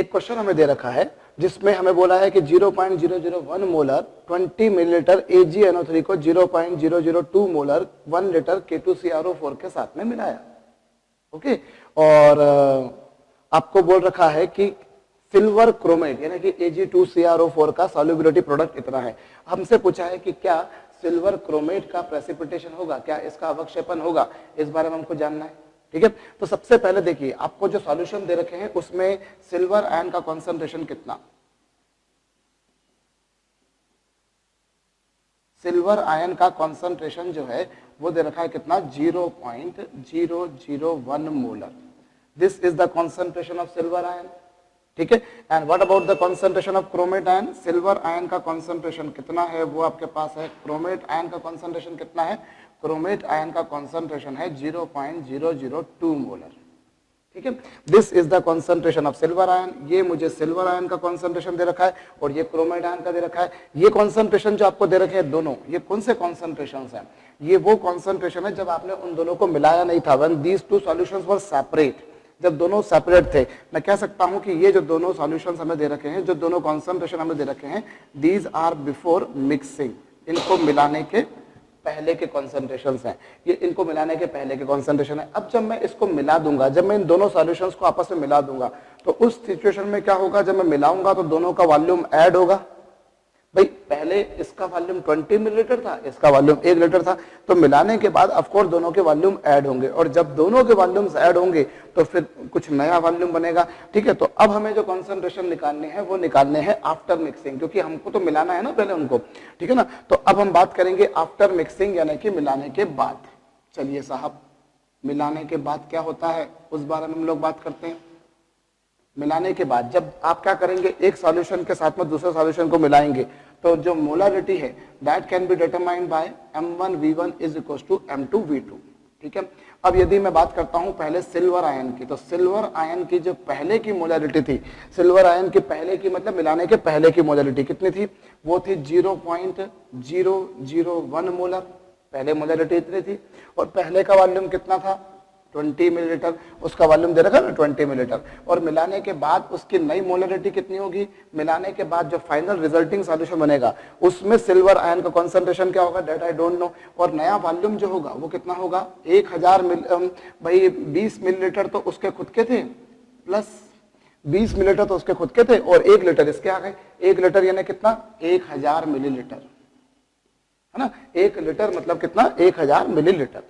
एक क्वेश्चन हमें दे रखा है जिसमें हमें बोला है कि 0.001 मोलर 20 मिलीलीटर AgNO3 को 0.002 मोलर 1 लीटर K2CrO4 के साथ में मिलाया। ओके, और आपको बोल रखा है कि सिल्वर क्रोमेट यानी कि Ag2CrO4 का सॉल्युबिलिटी प्रोडक्ट इतना है। हमसे पूछा है कि क्या सिल्वर क्रोमेट का प्रेसिपिटेशन होगा, क्या इसका अवक्षेपण होगा, इस बारे में हमको जानना है। ठीक है, तो सबसे पहले देखिए आपको जो सॉल्यूशन दे रखे हैं उसमें सिल्वर आयन का कॉन्सेंट्रेशन कितना, सिल्वर आयन का कॉन्सेंट्रेशन जो है वो दे रखा है कितना, 0.001 molar. This is the concentration of silver ion. ठीक है, and what about the concentration of chromate ion, silver ion का कॉन्सेंट्रेशन कितना है वो आपके पास है, क्रोमेट आयन का कॉन्सेंट्रेशन कितना है, क्रोमेट आयन का कॉन्सेंट्रेशन है 0.002 मोलर। ठीक है, this is the concentration of silver ion. ये मुझे सिल्वर आयन का कॉन्सेंट्रेशन दे रखा है और ये क्रोमेट आयन का दे रखा है। ये कॉन्सेंट्रेशन जो आपको दे रखे हैं दोनों, ये कौन से कॉन्सेंट्रेशन हैं, ये वो कॉन्सेंट्रेशन है जब आपने उन दोनों को मिलाया नहीं था, when these two solutions were separate, जब दोनों सेपरेट थे। मैं कह सकता हूं कि ये जो दोनों सॉल्यूशंस हमें दे रखे हैं, जो दोनों कॉन्सेंट्रेशन हमें दे रखे हैं, दीज आर बिफोर मिक्सिंग, इनको मिलाने के पहले के कॉन्सेंट्रेशंस हैं, ये इनको मिलाने के पहले के कॉन्सेंट्रेशन है। अब जब मैं इसको मिला दूंगा, जब मैं इन दोनों सॉल्यूशंस को आपस में मिला दूंगा, तो उस सिचुएशन में क्या होगा, जब मैं मिलाऊंगा तो दोनों का वॉल्यूम ऐड होगा। भाई पहले इसका वॉल्यूम 20 मिलीलीटर था, इसका वॉल्यूम 1 लीटर था, तो मिलाने के बाद ऑफ कोर्स दोनों के वॉल्यूम ऐड होंगे, और जब दोनों के वॉल्यूम्स ऐड होंगे तो फिर कुछ नया वॉल्यूम बनेगा। ठीक है, तो अब हमें जो कॉन्सेंट्रेशन निकालने हैं वो निकालने हैं आफ्टर मिक्सिंग, क्योंकि हमको तो मिलाना है ना पहले उनको। ठीक है ना, तो अब हम बात करेंगे आफ्टर मिक्सिंग यानी कि मिलाने के बाद। चलिए साहब, मिलाने के बाद क्या होता है उस बारे में हम लोग बात करते हैं। मिलाने के बाद जब आप क्या करेंगे, एक सॉल्यूशन के साथ में दूसरे सॉल्यूशन को मिलाएंगे, तो जो मोलारिटी है that can be determined by M1V1 is equal to M2V2। ठीक है, अब यदि मैं बात करता हूं पहले सिल्वर आयन की, तो सिल्वर आयन की जो पहले की मोलारिटी थी, सिल्वर आयन की पहले की मतलब मिलाने के पहले की मोलारिटी कितनी थी, वो थी 0.001 मोलर, पहले मोलारिटी इतनी थी, और पहले का वॉल्यूम कितना था 20 मिलीलीटर, उसका वॉल्यूम दे रखा है ना 20 मिलीलीटर, और मिलाने के बाद उसकी नई मोलरिटी कितनी होगी, मिलाने के बाद जो फाइनल रिजल्टिंग सॉल्यूशन बनेगा उसमें सिल्वर आयन का कॉन्सेंट्रेशन क्या होगा दैट आई डोंट नो, और नया वॉल्यूम जो होगा वो कितना होगा 1000 भाई 20 मिलीलीटर तो उसके खुद के थे, प्लस 20 मिलीलीटर तो उसके खुद के थे, और 1 लीटर इसके आ गए। 1 लीटर यानी कितना 1000 मिलीलीटर, है ना, 1 लीटर मतलब कितना 1000 मिलीलीटर,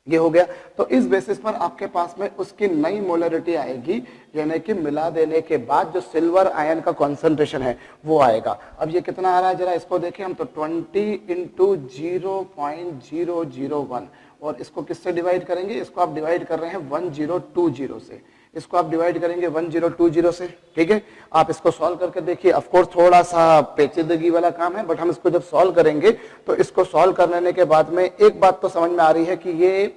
ये हो गया। तो इस बेसिस पर आपके पास में उसकी नई मोलरिटी आएगी, यानी कि मिला देने के बाद जो सिल्वर आयन का कॉन्सेंट्रेशन है वो आएगा। अब ये कितना आ रहा है जरा इसको देखें हम, तो 20 इंटू 0.001, और इसको किससे डिवाइड करेंगे, इसको आप डिवाइड कर रहे हैं 1020 से, इसको आप डिवाइड करेंगे 1020 से। ठीक है, आप इसको सॉल्व करके देखिए, ऑफ कोर्स थोड़ा सा पेचीदगी वाला काम है, बट हम इसको जब सॉल्व करेंगे तो इसको सॉल्व कर लेने के बाद में एक बात तो समझ में आ रही है कि ये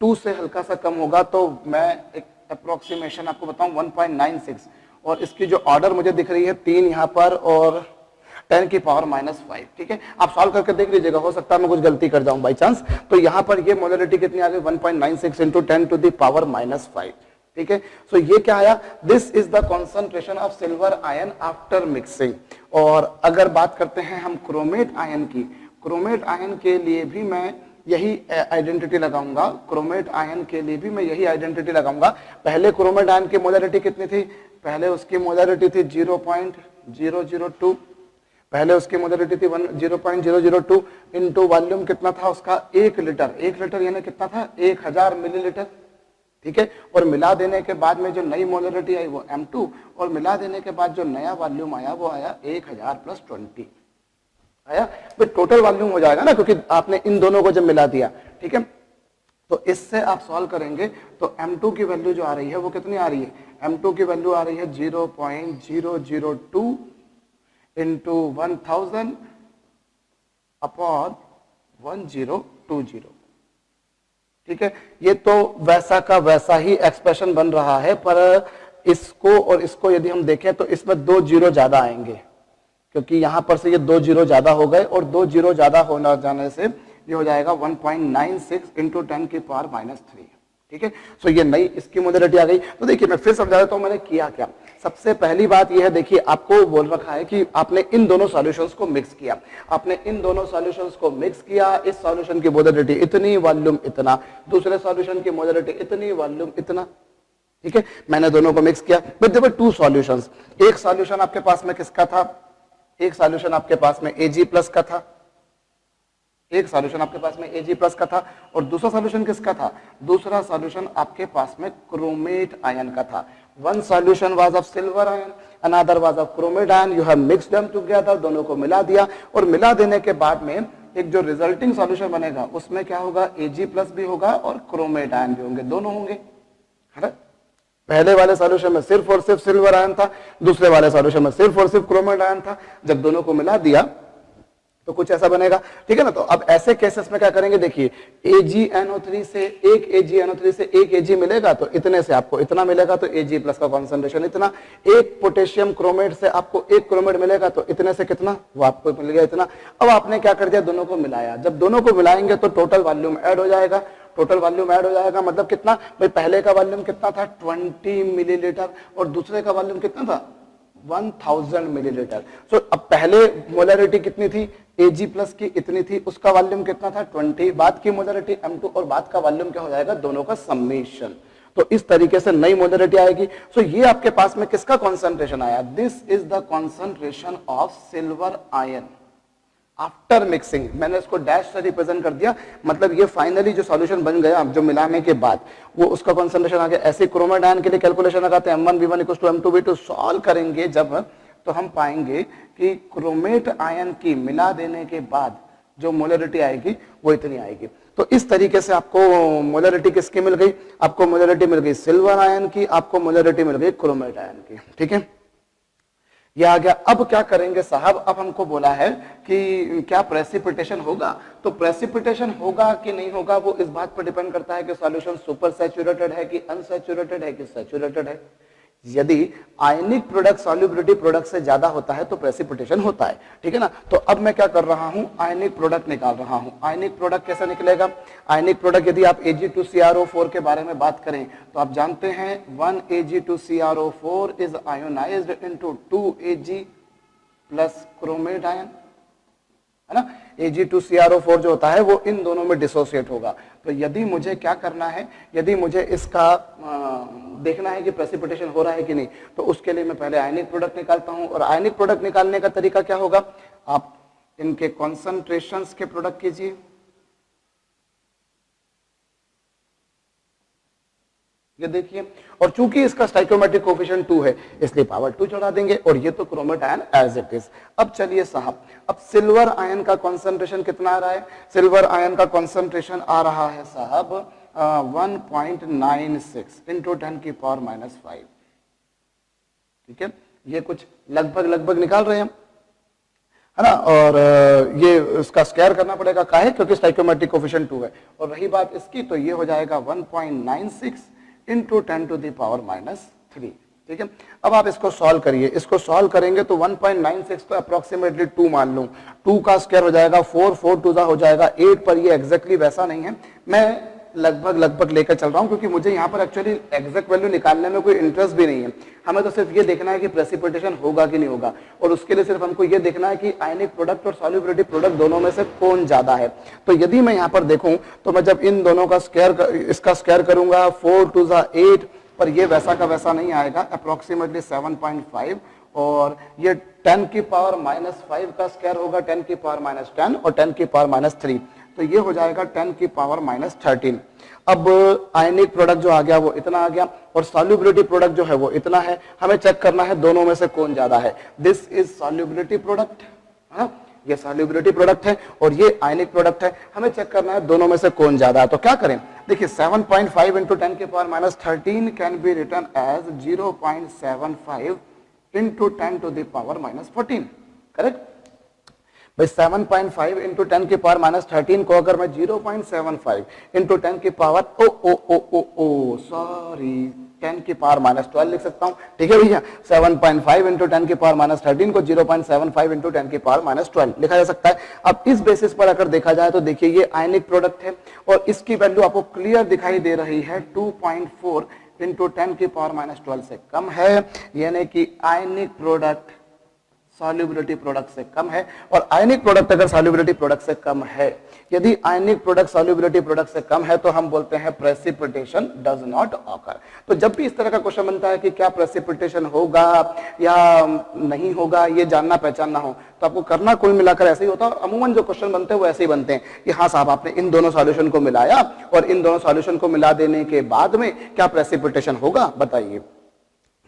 2 से हल्का सा कम होगा, तो मैं एक अप्रोक्सीमेशन आपको बताऊं 1.96, और इसकी जो ऑर्डर मुझे दिख रही है 3 यहाँ पर और 10 की पावर -5। ठीक है, आप सॉल्व करके देख लीजिएगा, हो सकता है मैं कुछ गलती कर जाऊं बाई चांस। तो यहाँ पर ये मोलरिटी कितनी आ गई 1.96 इंटू 10 टू द पावर -5। ठीक है, सो ये क्या आया, this is the concentration of silver ion after mixing. और अगर बात करते हैं हम क्रोमेट आयन की, क्रोमेट आयन के लिए भी मैं यही आइडेंटिटी लगाऊंगा, क्रोमेट आयन के लिए भी मैं यही आइडेंटिटी लगाऊंगा। पहले क्रोमेट आयन की मोलरिटी कितनी थी, पहले उसकी मोलरिटी थी 0.002, पहले उसकी मोलरिटी थी 0.002 इंटू वॉल्यूम कितना था उसका 1 लीटर, 1 लीटर यानी कितना था 1000 मिलीलीटर। ठीक है, और मिला देने के बाद में जो नई मोलरिटी आई वो M2, और मिला देने के बाद जो नया वॉल्यूम आया वो आया 1000 + 20 आया, तो टोटल वॉल्यूम हो जाएगा ना, क्योंकि आपने इन दोनों को जब मिला दिया। ठीक है, तो इससे आप सॉल्व करेंगे तो M2 की वैल्यू जो आ रही है वो कितनी आ रही है, M2 की वैल्यू आ रही है 0.002 इंटू 1000 अपॉन 1020। ठीक है, ये तो वैसा का वैसा ही एक्सप्रेशन बन रहा है, पर इसको और इसको यदि हम देखें तो इसमें 2 जीरो ज्यादा आएंगे, क्योंकि यहां पर से ये 2 जीरो ज्यादा हो गए, और 2 जीरो ज्यादा होना जाने से ये हो जाएगा 1.96 इंटू 10 की पावर -3। ठीक है। सो ये नई इसकी मोलरिटी आ गई। तो देखिए मैं फिर समझा देता हूं मैंने किया क्या। सबसे पहली बात यह है, देखिए आपको बोल रखा है कि आपने इन दोनों सॉल्यूशंस को मिक्स किया, आपने इन दोनों सॉल्यूशंस को मिक्स किया, इस सॉल्यूशन की मोलरिटी इतनी, वॉल्यूम इतना, दूसरे सॉल्यूशन की मोलरिटी इतनी, वॉल्यूम इतना, ठीक है। मैंने दोनों को मिक्स किया, but there were two solutions. एक सॉल्यूशन आपके पास में किसका था, एक सॉल्यूशन आपके पास में Ag प्लस का था, एक सॉल्यूशन आपके पास में Ag प्लस का था, और दूसरा सॉल्यूशन किसका था, दूसरा सॉल्यूशन आपके पास में क्रोमेट आयन का था। One solution was of silver ion, another was of chromate ion, you have mixed them together, दोनों को मिला दिया, और मिला देने के बाद में एक जो रिजल्टिंग सॉल्यूशन बनेगा उसमें क्या होगा, Ag प्लस भी होगा और क्रोमेट आयन भी होंगे, दोनों होंगे, है ना। पहले वाले सॉल्यूशन में सिर्फ और सिर्फ सिल्वर आयन था, दूसरे वाले सॉल्यूशन में सिर्फ और सिर्फ क्रोमेट आयन था। जब दोनों को मिला दिया तो कुछ ऐसा बनेगा, ठीक है ना। तो अब ऐसे केसेस में क्या करेंगे, देखिए AgNO3 से एक AgNO3 से एक Ag मिलेगा तो इतने से आपको इतना मिलेगा, तो Ag प्लस का कॉन्सेंट्रेशन इतना। एक पोटेशियम क्रोमेट से आपको एक क्रोमेट मिलेगा तो इतने से कितना, वो आपको मिल गया इतना। अब आपने क्या कर दिया, दोनों को मिलाया, जब दोनों को मिलाएंगे तो टोटल वॉल्यूम ऐड हो जाएगा, टोटल वॉल्यूम ऐड हो जाएगा, मतलब कितना भाई, पहले का वॉल्यूम कितना था 20 मिलीलीटर और दूसरे का वॉल्यूम कितना था 1000 मिलीलीटर। सो अब पहले मोलरिटी कितनी थी, Ag प्लस की इतनी थी, उसका वॉल्यूम कितना था 20, बाद की मोलरिटी M2 और बाद का वॉल्यूम क्या हो जाएगा, दोनों का समेशन। तो इस तरीके से नई मोलरिटी आएगी। सो ये आपके पास में किसका कॉन्सेंट्रेशन आया, this is the concentration of silver ion after mixing. मैंने इसको डैश से रिप्रेजेंट कर दिया, मतलब ये फाइनली जो सॉल्यूशन बन गया जो मिलाने के बाद वो उसका कॉन्सेंट्रेशन आ गया। ऐसे क्रोमेट आयन के लिए कैलकुलेशन लगाते हैं M1V1 = M2V2, सॉल्व करेंगे जब तो हम पाएंगे कि क्रोमेट आयन की मिला देने के बाद जो मोलरिटी आएगी वो इतनी आएगी। तो इस तरीके से आपको मोलरिटी किसकी मिल गई, आपको मोलरिटी मिल गई सिल्वर आयन की, आपको मोलरिटी मिल गई क्रोमेट आयन की, ठीक है। ये आ गया। अब क्या करेंगे साहब, अब हमको बोला है कि क्या प्रेसिपिटेशन होगा, तो प्रेसिपिटेशन होगा कि नहीं होगा वो इस बात पर डिपेंड करता है कि सॉल्यूशन सुपर सैचुरेटेड है कि अनसैचुरेटेड है कि सैचुरेटेड है। यदि आयनिक प्रोडक्ट सॉल्युबिलिटी प्रोडक्ट से ज्यादा होता है तो प्रेसिपिटेशन होता है, ठीक है ना। तो अब मैं क्या कर रहा हूं, आयनिक प्रोडक्ट निकाल रहा हूं। आयनिक प्रोडक्ट कैसे निकलेगा, आयनिक प्रोडक्ट यदि आप Ag2CrO4 के बारे में बात करें तो आप जानते हैं 1 Ag2CrO4 is ionised into 2 Ag plus chromate ion, है ना। Ag2CrO4 जो होता है वो इन दोनों में डिसोसिएट होगा। तो यदि मुझे क्या करना है, यदि मुझे इसका देखना है कि प्रेसिपिटेशन हो रहा है कि नहीं, तो उसके लिए मैं पहले आयनिक प्रोडक्ट निकालता हूं। और आयनिक प्रोडक्ट निकालने का तरीका क्या होगा, आप इनके कॉन्सेंट्रेशंस के प्रोडक्ट कीजिए, ये देखिए, और चूंकि इसका स्टाइकोमेट्रिक कोफिशिएंट 2 है इसलिए पावर 2 चढ़ा देंगे, और ये तो chromate ion as it is. अब चलिए साहब, अब सिल्वर आयन का कॉन्सेंट्रेशन कितना आ रहा है, सिल्वर आयन का कॉन्सेंट्रेशन आ रहा है साहब 1.96 इंटू 10⁻⁵, ठीक है। ये कुछ लगभग निकाल रहे हैं हम, है ना। और ये इसका स्क्वायर करना पड़ेगा, काहे, क्योंकि स्टाइकोमेट्रिक कोफिशिएंट 2 है। और रही बात इसकी, तो ये हो जाएगा 1.96 इंटू 10⁻⁻3, ठीक है। अब आप इसको सॉल्व करिए, इसको सॉल्व करेंगे तो 1.96 को अप्रोक्सीमेटली 2 मान लूं, 2 का स्क्वायर हो जाएगा 4, 4 2 हो जाएगा 8, पर ये एग्जैक्टली वैसा नहीं है। मैं लगभग लेकर चल रहा हूं क्योंकि मुझे यहाँ पर एक्चुअली एग्जैक्ट वैल्यू निकालने में कोई इंटरेस्ट भी नहीं है। हमें तो सिर्फ ये देखना है कि प्रेसिपिटेशन होगा कि नहीं होगा, और उसके लिए सिर्फ हमको ये देखना है कि आयनिक प्रोडक्ट और सॉल्युबिलिटी प्रोडक्ट दोनों में से कौन ज्यादा है। तो यदि मैं यहाँ पर देखूं तो मैं जब इन दोनों का स्क्वायर, इसका स्क्वायर करूंगा 4 2 8, पर ये वैसा का वैसा नहीं आएगा, अप्रोक्सीमेटली 7.5, और ये 10⁻⁻5 का स्क्वायर होगा 10⁻⁻10 और 10⁻⁻3, तो ये हो जाएगा 10⁻⁻13। अब आयनिक प्रोडक्ट जो आ गया वो इतना आ गया, और सॉल्युबिलिटी प्रोडक्ट जो है वो इतना है। हमें चेक करना है दोनों में से कौन ज्यादा है। दिस इज सॉल्युबिलिटी प्रोडक्ट, ये सॉल्युबिलिटी प्रोडक्ट है और ये आयनिक प्रोडक्ट है। हमें चेक करना है दोनों में से कौन ज्यादा है। तो क्या करें, देखिए 7.5 into 10⁻⁻13 can be written as 0.75 into 10⁻⁻14, correct. भाई 7.5 इंटू 10⁻⁻13 को अगर मैं 0.75 इंटू 10 की पावर सॉरी 10 की पावर -12 लिख सकता हूं, ठीक है भैया। 7.5 इंटू 10 की पावर -13 को 0.75 इंटू 10 की पावर -12 लिखा जा सकता है। अब इस बेसिस पर अगर देखा जाए तो देखिए ये आयनिक प्रोडक्ट है और इसकी वैल्यू आपको क्लियर दिखाई दे रही है 2.4 इंटू 10 की पावर -12 से कम है, यानी कि आयनिक प्रोडक्ट सॉल्युबिलिटी प्रोडक्ट से कम है। और आयनिक प्रोडक्ट अगर सॉल्युबिलिटी प्रोडक्ट से कम है, यदि आयनिक प्रोडक्ट सॉल्युबिलिटी प्रोडक्ट से कम है, तो हम बोलते हैं प्रेसिपिटेशन डज नॉट ऑकर। तो जब भी इस तरह का क्वेश्चन बनता है कि क्या प्रेसिपिटेशन होगा या नहीं होगा, ये जानना पहचानना हो, तो आपको करना कुल मिलाकर ऐसे ही होता है। और अमूमन जो क्वेश्चन बनते हैं वो ऐसे ही बनते हैं कि हाँ साहब आपने इन दोनों सॉल्यूशन को मिलाया और इन दोनों सॉल्यूशन को मिला देने के बाद में क्या प्रेसिपिटेशन होगा बताइए।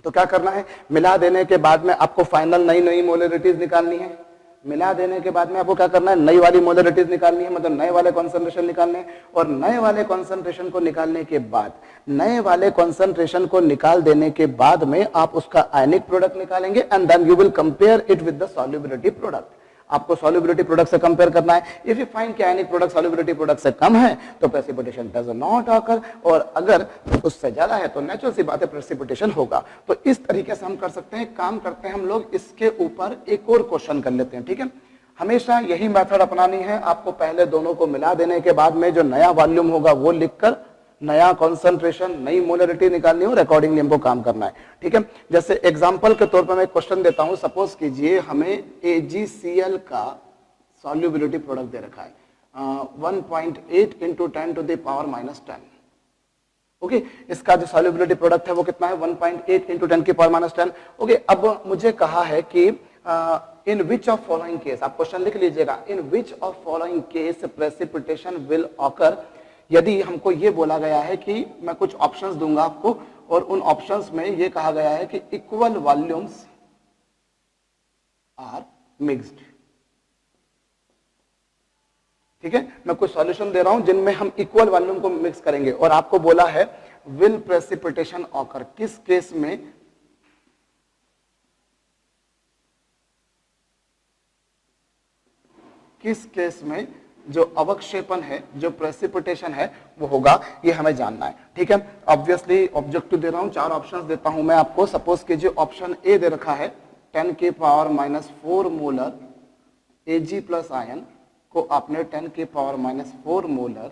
तो क्या करना है, मिला देने के बाद में आपको फाइनल नई मोलरिटीज निकालनी है। मिला देने के बाद में आपको क्या करना है, नई वाली मोलरिटीज निकालनी है, मतलब नए वाले कॉन्सेंट्रेशन निकालने हैं। और नए वाले कॉन्सेंट्रेशन को निकालने के बाद, नए वाले कॉन्सेंट्रेशन को निकाल देने के बाद में आप उसका आयनिक प्रोडक्ट निकालेंगे and then you will compare it with the solubility product. आपको सॉल्युबिलिटी प्रोडक्ट से कंपेयर करना है। इफ यू फाइंड कि आयनिक प्रोडक्ट सॉल्युबिलिटी प्रोडक्ट से कम है तो प्रेसिपिटेशन डज नॉट ऑकर, और अगर उससे ज्यादा है तो नेचुरल सी बात है प्रेसिपिटेशन होगा। तो इस तरीके से हम कर सकते हैं, काम करते हैं हम लोग इसके ऊपर एक और क्वेश्चन कर लेते हैं, ठीक है। हमेशा यही मेथड अपनानी है, आपको पहले दोनों को मिला देने के बाद में जो नया वॉल्यूम होगा वो लिखकर नया कॉन्सेंट्रेशन, नई मोलरिटी निकालनी है और अकॉर्डिंगली हमको काम करना है, ठीक है। जैसे एग्जांपल के तौर पर मैं क्वेश्चन देता हूं, सपोज कीजिए हमें AgCl का सॉल्युबिलिटी प्रोडक्ट दे रखा है 1.8 into 10 to the power -10। Okay, इसका जो सॉल्युबिलिटी प्रोडक्ट है वो कितना है, 1.8 इंटू 10 की पावर -10। ओके, अब मुझे कहा है कि in which of following case, आप क्वेश्चन लिख लीजिएगा, in which of following case precipitation will occur. यदि हमको ये बोला गया है कि मैं कुछ ऑप्शंस दूंगा आपको और उन ऑप्शंस में ये कहा गया है कि इक्वल वॉल्यूम्स आर मिक्स्ड, ठीक है। मैं कुछ सॉल्यूशन दे रहा हूं जिनमें हम इक्वल वॉल्यूम को मिक्स करेंगे और आपको बोला है विल प्रेसिपिटेशन ऑकर, किस केस में, किस केस में जो अवक्षेपण है, जो प्रेसिपिटेशन है वो होगा, ये हमें जानना है, ठीक है। ऑब्वियसली ऑब्जेक्टिव दे रहा हूं, 4 ऑप्शंस देता हूं मैं आपको। सपोज कीजिए ऑप्शन ए दे रखा है 10 की power -4 molar Ag plus ion को आपने 10 की पावर -4 मोलर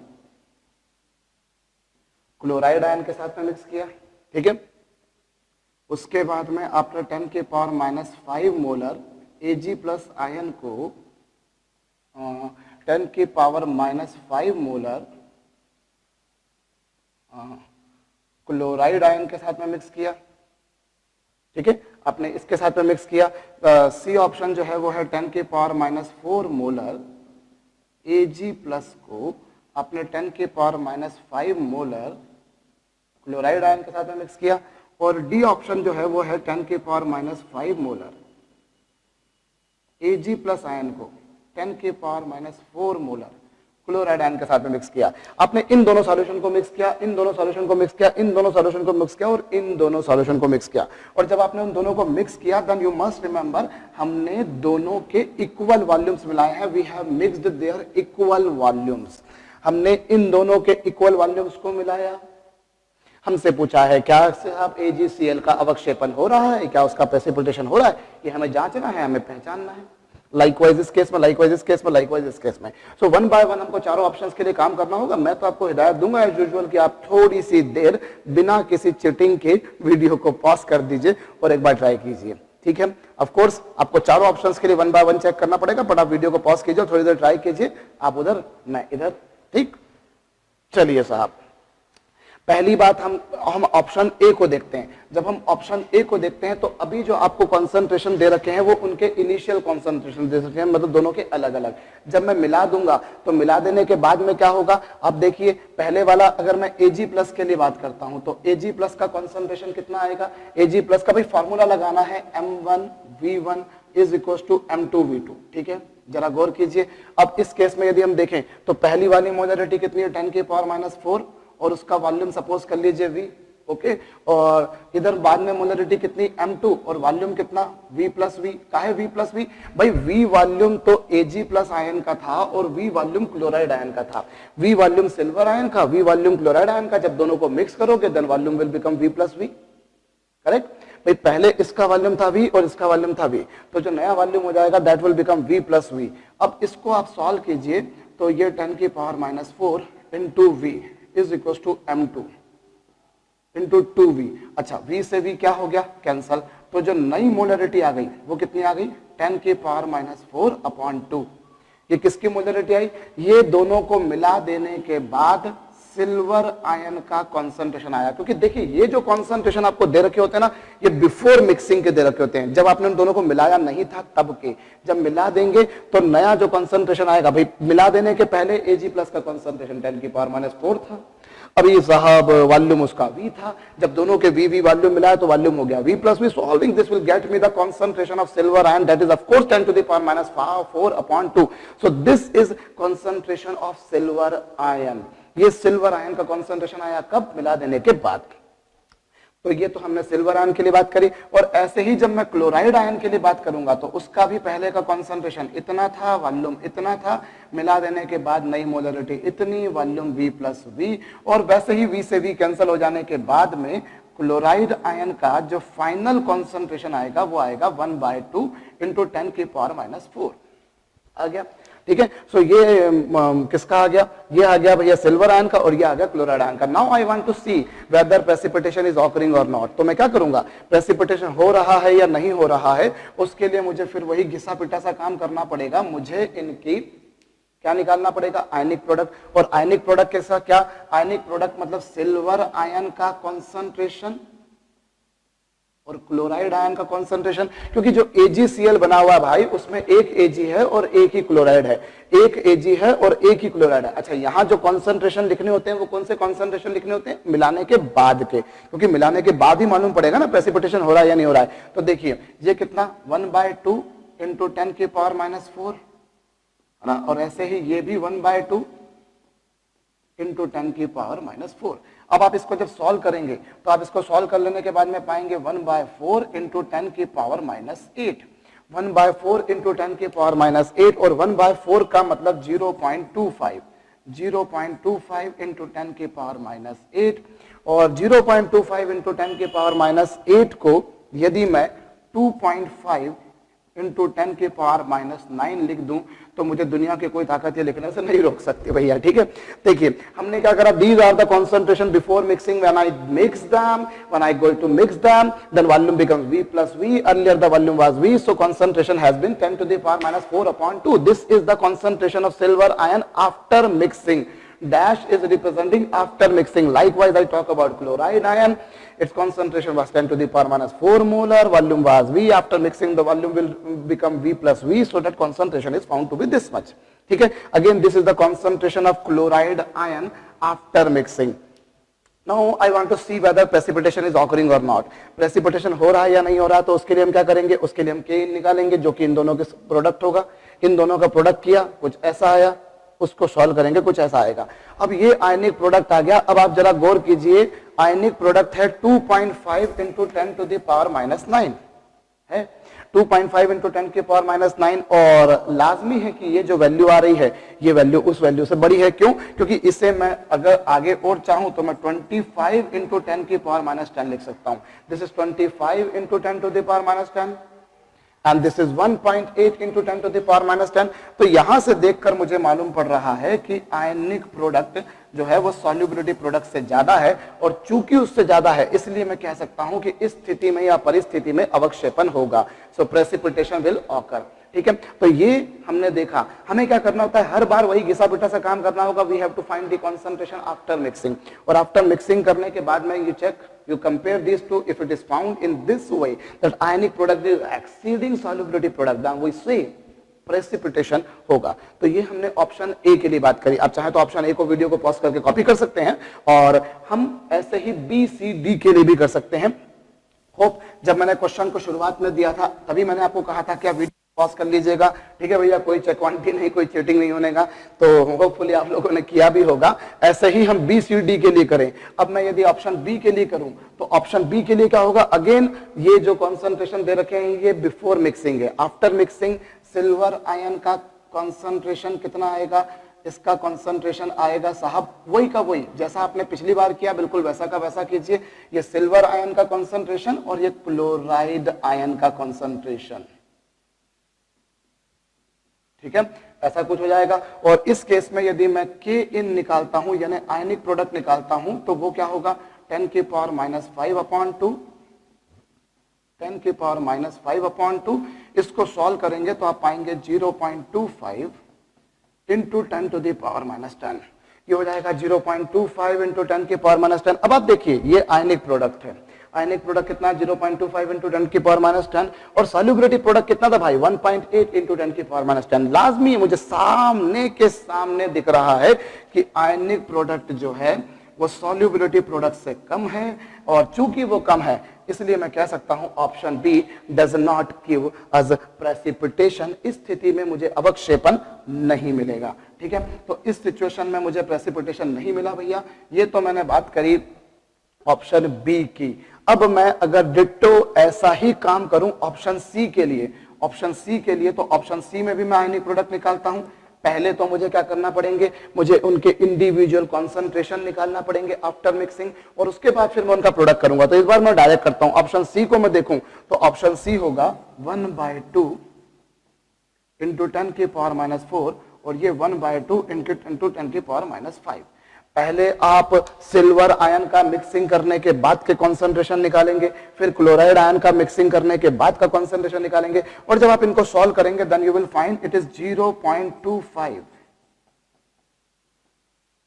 क्लोराइड आयन के साथ में मिक्स किया, ठीक है। उसके बाद में आपने 10 की power -5 molar Ag plus ion को 10 की पावर -5 मोलर क्लोराइड आयन के साथ में मिक्स किया, ठीक है। आपने इसके साथ में मिक्स किया। सी ऑप्शन जो है वो है 10 की पावर -4 मोलर Ag प्लस को आपने 10 की पावर -5 मोलर क्लोराइड आयन के साथ में मिक्स किया। और डी ऑप्शन जो है वो है 10 की power -5 molar Ag plus ion को 10 की पावर -4 मोलर क्लोराइड आयन के साथ में मिक्स किया। आपने इन दोनों सॉल्यूशन को मिक्स किया, इन दोनों सॉल्यूशन को मिक्स किया, इन दोनों सॉल्यूशन को मिक्स किया और इन दोनों सॉल्यूशन को मिक्स किया। और जब आपने उन दोनों को मिक्स किया, देन यू मस्ट रिमेंबर हमने दोनों के इक्वल वॉल्यूम्स मिलाए हैं। We have mixed their equal volumes. हमने इन दोनों के इक्वल वॉल्यूम्स को मिलाया। हमसे पूछा है क्या साहब AgCl का अवक्षेपण हो रहा है, क्या उसका प्रेसिपिटेशन हो रहा है, ये हमें जांचना है, हमें पहचानना है। लाइकवाइज इस केस में, लाइकवाइज इस केस में, लाइकवाइज इस केस में। सो वन बाय वन हमको चारों ऑप्शंस के लिए काम करना होगा। मैं तो आपको हिदायत दूंगा एज यूजुअल कि आप थोड़ी सी देर बिना किसी चीटिंग के वीडियो को पॉज कर दीजिए और एक बार ट्राई कीजिए, ठीक है। ऑफ कोर्स आपको चारों ऑप्शंस के लिए वन बाय वन चेक करना पड़ेगा, बट आप वीडियो को पॉज कीजिए, थोड़ी देर ट्राई कीजिए, आप उधर मैं इधर, ठीक। चलिए साहब, पहली बात हम ऑप्शन ए को देखते हैं। जब हम ऑप्शन ए को देखते हैं तो अभी जो आपको कॉन्सेंट्रेशन दे रखे हैं वो उनके इनिशियल कॉन्सेंट्रेशन दे रखे हैं, मतलब दोनों के अलग अलग। जब मैं मिला दूंगा तो मिला देने के बाद में क्या होगा, अब देखिए पहले वाला अगर मैं Ag प्लस के लिए बात करता हूं तो Ag प्लस का कॉन्सेंट्रेशन कितना आएगा, Ag प्लस का भाई फॉर्मूला लगाना है M1V1 is equal to M2V2, ठीक है। जरा गौर कीजिए। अब इस केस में यदि हम देखें तो पहली वाली मोलरिटी कितनी है 10 की पावर -4 और उसका वॉल्यूम सपोज कर लीजिए V, ओके, और इधर बाद में मोलरिटी कितनी M2 और वॉल्यूम कितना V प्लस वी। काहे V प्लस वी? भाई V वॉल्यूम तो Ag प्लस आयन का था और V वॉल्यूम क्लोराइड आयन का था। V वॉल्यूम सिल्वर आयन का, V वॉल्यूम क्लोराइड आयन का, जब दोनों को मिक्स करोगे then volume will become V plus v. Correct भाई, पहले इसका वॉल्यूम था V और इसका वॉल्यूम था V, तो जो नया वॉल्यूम हो जाएगा that will become V plus v. अब इसको आप सॉल्व कीजिए तो ये 10⁻⁴ into V is equal to M2 into 2V। अच्छा, V से V क्या हो गया? कैंसल। तो जो नई मोलरिटी आ गई वो कितनी आ गई? 10⁻⁴ अपॉन 2। ये किसकी मोलरिटी आई? ये दोनों को मिला देने के बाद सिल्वर आयन का कॉन्सेंट्रेशन आया। क्योंकि देखिए ये जो कॉन्सेंट्रेशन आपको दे रखे होते हैं ना, ये बिफोर मिक्सिंग के दे रखे होते हैं, जब आपने उन दोनों को मिलाया नहीं था तब के। जब मिला देंगे तो नया जो कॉन्सेंट्रेशन आएगा, भाई मिला देने के पहले Ag प्लस का कॉन्सेंट्रेशन 10⁻⁴ था, अभी साहब वॉल्यूम उसका V था, जब दोनों के V वॉल्यूम मिलाया तो वॉल्यूम हो गया V plus v. Solving this will get me the concentration of silver ion, that is of course 10⁻⁴ upon 2। So this is concentration of silver ion. ये सिल्वर आयन का कॉन्सेंट्रेशन आया कब? मिला देने के बाद। तो ये तो हमने सिल्वर आयन के लिए बात करी, और ऐसे ही जब मैं क्लोराइड आयन के लिए बात करूंगा तो उसका भी पहले का कॉन्सेंट्रेशन इतना था, वॉल्यूम इतना था, मिला देने के बाद नई मोलरिटी इतनी, वॉल्यूम V प्लस वी, और वैसे ही V से V कैंसिल हो जाने के बाद में क्लोराइड आयन का जो फाइनल कॉन्सेंट्रेशन आएगा वो आएगा 1/2 इंटू 10⁻⁴ आ गया। ठीक है, सो ये किसका आ गया? ये आ गया भैया सिल्वर आयन का, और ये आ गया क्लोराइड आयन का। Now I want to see whether precipitation is occurring और नॉट। तो मैं क्या करूंगा? प्रेसिपिटेशन हो रहा है या नहीं हो रहा है, उसके लिए मुझे फिर वही घिसा पिटा सा काम करना पड़ेगा। मुझे इनकी क्या निकालना पड़ेगा? Ionic product. और आयनिक प्रोडक्ट के साथ क्या? आयनिक प्रोडक्ट मतलब सिल्वर आयन का कॉन्सेंट्रेशन और क्लोराइड आयन का कॉन्सेंट्रेशन। क्योंकि जो AgCl बना हुआ है भाई, उसमें एक Ag है और एक ही क्लोराइड है, एक Ag है और एक ही क्लोराइड है। अच्छा, यहाँ जो कॉन्सेंट्रेशन लिखने होते हैं वो कौन से कॉन्सेंट्रेशन लिखने होते हैं? मिलाने के बाद के, क्योंकि मिलाने के बाद ही मालूम पड़ेगा ना प्रेसिपिटेशन हो रहा है या नहीं हो रहा है। तो देखिए ये कितना 1/2 इंटू 10⁻⁴, है ना, और ऐसे ही ये भी 1/2 इंटू 10⁻⁴। अब आप इसको जब सॉल्व करेंगे तो आप इसको सॉल्व कर लेने के बाद में पाएंगे 1/4 इंटू 10⁻⁸। 1/4 इंटू 10⁻⁸, और 1/4 का मतलब 0.25, 0.25 इंटू 10⁻⁸, और 0.25 इंटू 10⁻⁸ को यदि मैं 2.5 इंटू 10⁻⁹ लिख दूं तो मुझे दुनिया की कोई ताकत ये लिखने से नहीं रोक सकती भैया। ठीक है, देखिए हमने क्या करा? These are the concentration before mixing. When I mix them, when I going to mix them, then volume becomes V plus V. Earlier the volume was V, so concentration has been 10⁻⁴ upon 2. This is the concentration of silver ion after mixing. Dash is representing after mixing. Likewise, I talk about chloride ion. Its concentration was 10⁻⁴ molar. Volume was V. After mixing, the volume will become V plus V. So that concentration is found to be this much. ठीक है. Again, this is the concentration of chloride ion after mixing. Now I want to see whether precipitation is occurring or not. Precipitation हो रहा है या नहीं हो रहा, तो उसके लिए हम क्या करेंगे? उसके लिए हम K निकालेंगे जो कि इन दोनों के प्रोडक्ट होगा। इन दोनों का प्रोडक्ट किया, कुछ ऐसा आया, उसको सॉल्व करेंगे, कुछ ऐसा आएगा। अब ये आयनिक प्रोडक्ट आ गया। अब आप जरा गौर कीजिए, आयनिक प्रोडक्ट है 2.5 इंटू 10⁻⁹ है, 2.5 इंटू 10⁻⁹, और लाजमी है कि ये जो वैल्यू आ रही है ये वैल्यू उस वैल्यू से बड़ी है। क्यों? क्योंकि इसे मैं अगर आगे और चाहूं तो मैं 25 इंटू 10⁻⁻ लिख सकता हूं। This is 25 into 10⁻⁻, and this is 1.8 into 10⁻⁻। तो यहां से देखकर मुझे मालूम पड़ रहा है कि आयनिक प्रोडक्ट जो है वो सॉल्युबिलिटी प्रोडक्ट से ज्यादा है, और चूंकि उससे ज्यादा है इसलिए मैं कह सकता हूं कि इस स्थिति में या परिस्थिति में अवक्षेपण होगा। सो प्रेसिपिटेशन विल ऑकर। ठीक है, तो ये हमने देखा। हमें क्या करना होता है? हर बार वही घिसा पिटा सा काम करना होगा। We have to find the concentration after mixing, और आफ्टर मिक्सिंग करने के बाद में you check, you compare these two. If it is found in this way that ionic product is exceeding solubility product, then we say precipitation होगा। तो ये हमने option A के लिए बात करी। आप चाहे तो ऑप्शन ए को वीडियो को पॉज करके कॉपी कर सकते हैं, और हम ऐसे ही बी सी डी के लिए भी कर सकते हैं। होप जब मैंने क्वेश्चन को शुरुआत में दिया था तभी मैंने आपको कहा था कि आप वीडियो पॉज कर लीजिएगा, ठीक है भैया, कोई चेकवांटी नहीं, कोई चीटिंग नहीं होनेगा, तो होपफुली आप लोगों ने किया भी होगा। ऐसे ही हम बी सी डी के लिए करें। अब मैं यदि ऑप्शन बी के लिए करूं तो ऑप्शन बी के लिए क्या होगा, अगेन ये जो कॉन्सेंट्रेशन दे रखे हैं ये बिफोर मिक्सिंग है। आफ्टर मिक्सिंग सिल्वर आयन का कॉन्सेंट्रेशन कितना आएगा, इसका कॉन्सेंट्रेशन आएगा साहब वही का वही, जैसा आपने पिछली बार किया बिल्कुल वैसा का वैसा कीजिए। ये सिल्वर आयन का कॉन्सेंट्रेशन और ये क्लोराइड आयन का कॉन्सेंट्रेशन, ठीक है, ऐसा कुछ हो जाएगा। और इस केस में यदि मैं के इन निकालता हूं यानी आयनिक प्रोडक्ट निकालता हूं तो वो क्या होगा 10 की पावर -5/2, 10 की पावर -5/2। इसको सॉल्व करेंगे तो आप पाएंगे 0.25 इंटू 10 टू द पावर -10, ये हो जाएगा 0.25 इंटू 10 की पावर -10। अब आप देखिए ये आयनिक प्रोडक्ट है, आयनिक प्रोडक्ट कितना 0.25 इंटू 10 की पावर -10 और सॉल्युबिलिटी प्रोडक्ट कितना था भाई 1.8 इंटू 10 की पावर -10। लाजमी मुझे सामने के सामने दिख रहा है कि आयनिक प्रोडक्ट जो है वो सॉल्युबिलिटी प्रोडक्ट से कम है और चूंकि वो कम है इसलिए मैं कह सकता हूं option B does not give us precipitation. इस स्थिति में मुझे अवक्षेपण नहीं मिलेगा, ठीक है। तो इस सिचुएशन में मुझे प्रेसिपिटेशन नहीं मिला भैया, ये तो मैंने बात करी ऑप्शन बी की। अब मैं अगर डिट्टो ऐसा ही काम करूं ऑप्शन सी के लिए, ऑप्शन सी के लिए तो ऑप्शन सी में भी मैं आयनिक प्रोडक्ट निकालता हूं। पहले तो मुझे क्या करना पड़ेंगे, मुझे उनके इंडिविजुअल कॉन्सेंट्रेशन निकालना पड़ेंगे आफ्टर मिक्सिंग और उसके बाद फिर मैं उनका प्रोडक्ट करूंगा। तो इस बार मैं डायरेक्ट करता हूं, ऑप्शन सी को मैं देखूं तो ऑप्शन सी होगा 1/2 इंटू 10 की पावर -4 और ये 1/2 इंटू 10 की पावर -5। पहले आप सिल्वर आयन का मिक्सिंग करने के बाद के कॉन्सेंट्रेशन निकालेंगे, फिर क्लोराइड आयन का मिक्सिंग करने के बाद का कॉन्सेंट्रेशन निकालेंगे और जब आप इनको सॉल्व करेंगे then you will find it is 0.25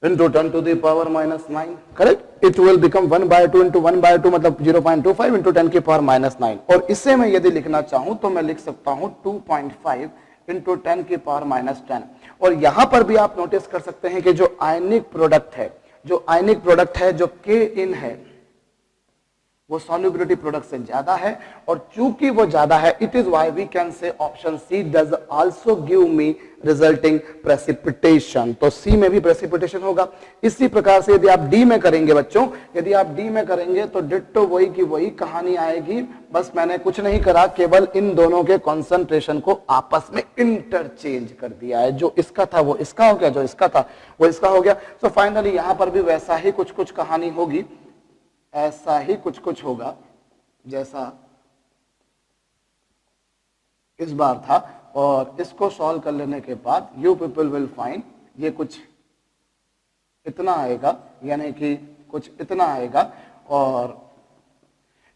into 10 to the power -9, correct. It will become 1/2 into 1/2 मतलब 0.25 into 10 की पावर -9। और इसे मैं यदि लिखना चाहूं तो मैं लिख सकता हूं 2.5 into 10 की पावर -10। और यहां पर भी आप नोटिस कर सकते हैं कि जो आयनिक प्रोडक्ट है, जो आयनिक प्रोडक्ट है जो के इन है वो सॉल्युबिलिटी प्रोडक्ट से ज्यादा है और चूंकि वो ज्यादा है it is why we can say option C does also give me resulting precipitation. तो सी में भी प्रेसिपिटेशन होगा। इसी प्रकार से यदि आप डी में करेंगे बच्चों, यदि आप डी में करेंगे तो डिट्टो वही की वही कहानी आएगी, बस मैंने कुछ नहीं करा, केवल इन दोनों के कॉन्सेंट्रेशन को आपस में इंटरचेंज कर दिया है। जो इसका था वो इसका हो गया, जो इसका था वो इसका हो गया। सो फाइनली यहां पर भी वैसा ही कुछ कुछ कहानी होगी, ऐसा ही कुछ कुछ होगा जैसा इस बार था। और इसको सॉल्व कर लेने के बाद यू पीपल विल फाइंड ये कुछ इतना आएगा, यानी कि कुछ इतना आएगा। और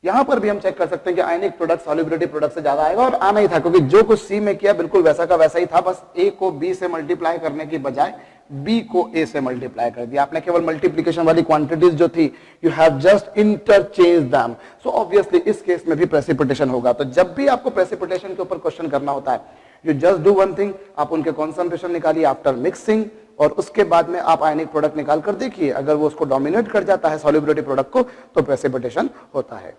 यहां पर भी हम चेक कर सकते हैं कि आयनिक प्रोडक्ट सॉल्युबिलिटी प्रोडक्ट से ज्यादा आएगा और आना ही था, क्योंकि जो कुछ सी में किया बिल्कुल वैसा का वैसा ही था, बस ए को बी से मल्टीप्लाई करने की बजाय बी को ए से मल्टीप्लाई कर दिया आपने। केवल मल्टीप्लिकेशन वाली क्वांटिटीज जो थी you have just interchange them. So obviously इस केस में भी प्रेसिपिटेशन होगा। तो जब भी आपको प्रेसिपिटेशन के ऊपर क्वेश्चन करना होता है you just do one thing, आप उनके कॉन्सेंट्रेशन निकालिए आफ्टर मिक्सिंग और उसके बाद में आप आयनिक प्रोडक्ट निकाल कर देखिए, अगर वो उसको डोमिनेट कर जाता है सॉल्युबिलिटी प्रोडक्ट को तो प्रेसिपिटेशन होता है।